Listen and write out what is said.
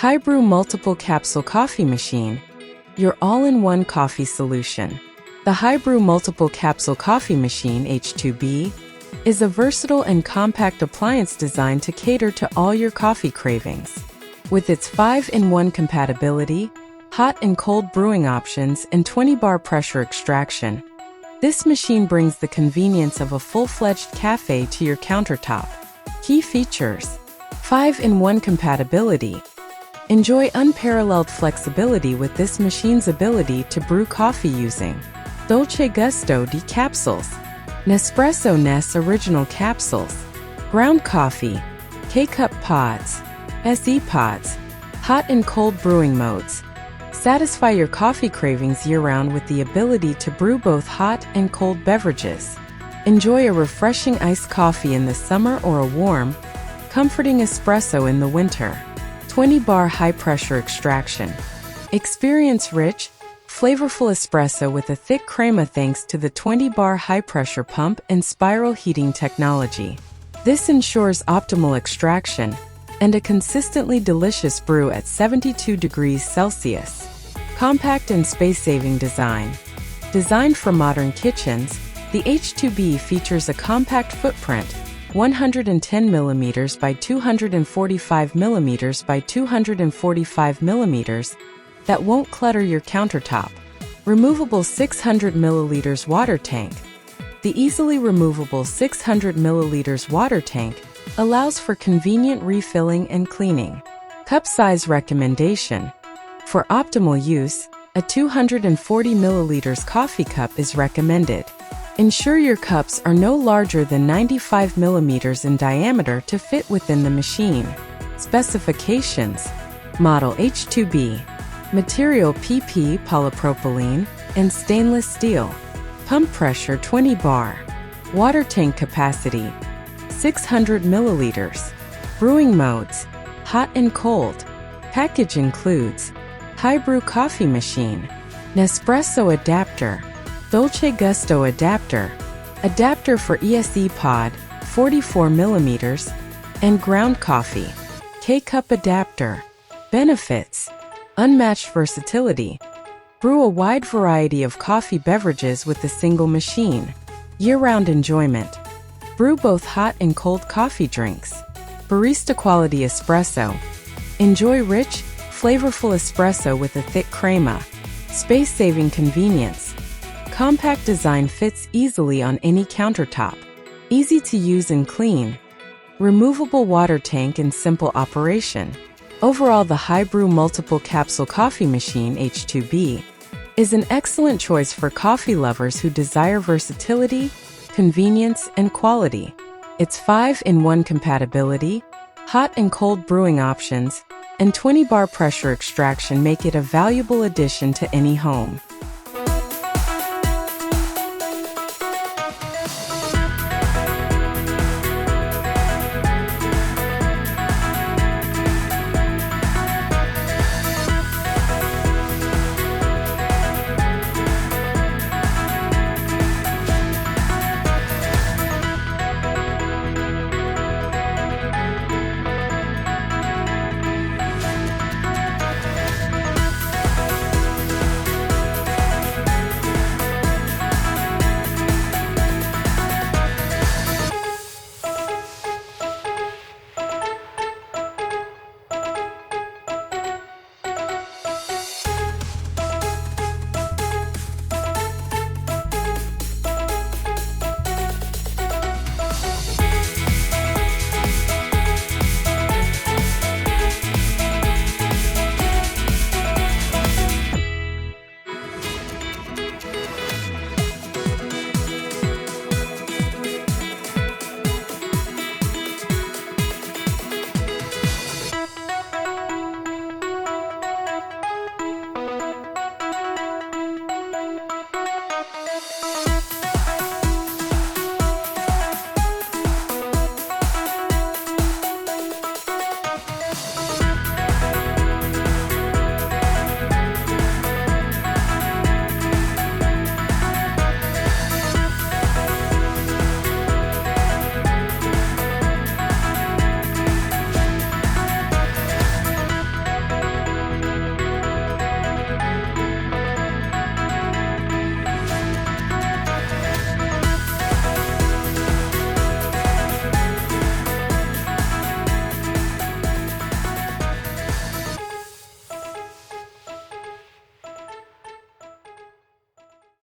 HiBrew Multiple Capsule Coffee Machine, your all-in-one coffee solution. The HiBrew Multiple Capsule Coffee Machine H2B is a versatile and compact appliance designed to cater to all your coffee cravings. With its 5-in-1 compatibility, hot and cold brewing options, and 20-bar pressure extraction, this machine brings the convenience of a full-fledged cafe to your countertop. Key features: 5-in-1 compatibility. Enjoy unparalleled flexibility with this machine's ability to brew coffee using Dolce Gusto D capsules, Nespresso Nes Original capsules, ground coffee, Kcup Pods, ESE Pods, hot and cold brewing modes. Satisfy your coffee cravings year-round with the ability to brew both hot and cold beverages. Enjoy a refreshing iced coffee in the summer or a warm, comforting espresso in the winter. 20-bar high-pressure extraction. Experience rich, flavorful espresso with a thick crema thanks to the 20-bar high-pressure pump and spiral heating technology. This ensures optimal extraction and a consistently delicious brew at 72 degrees Celsius. Compact and space-saving design. Designed for modern kitchens, the H2B features a compact footprint, 110 mm by 245 mm by 245 mm, that won't clutter your countertop. Removable 600 ml water tank. The easily removable 600 ml water tank allows for convenient refilling and cleaning. Cup size recommendation. For optimal use, a 240 ml coffee cup is recommended. Ensure your cups are no larger than 95 mm in diameter to fit within the machine. Specifications: Model H2B. Material PP polypropylene and stainless steel. Pump pressure 20 bar. Water tank capacity 600 ml. Brewing modes: hot and cold. Package includes HiBrew coffee machine, Nespresso adapter, Dolce Gusto adapter, adapter for ESE Pod 44 mm, and ground coffee. Kcup adapter. Benefits: unmatched versatility. Brew a wide variety of coffee beverages with a single machine. Year-round enjoyment. Brew both hot and cold coffee drinks. Barista quality espresso. Enjoy rich, flavorful espresso with a thick crema. Space-saving convenience. Compact design fits easily on any countertop. Easy to use and clean. Removable water tank and simple operation. Overall, the HiBrew Multiple Capsule Coffee Machine H2B is an excellent choice for coffee lovers who desire versatility, convenience, and quality. Its 5-in-1 compatibility, hot and cold brewing options, and 20-bar pressure extraction make it a valuable addition to any home.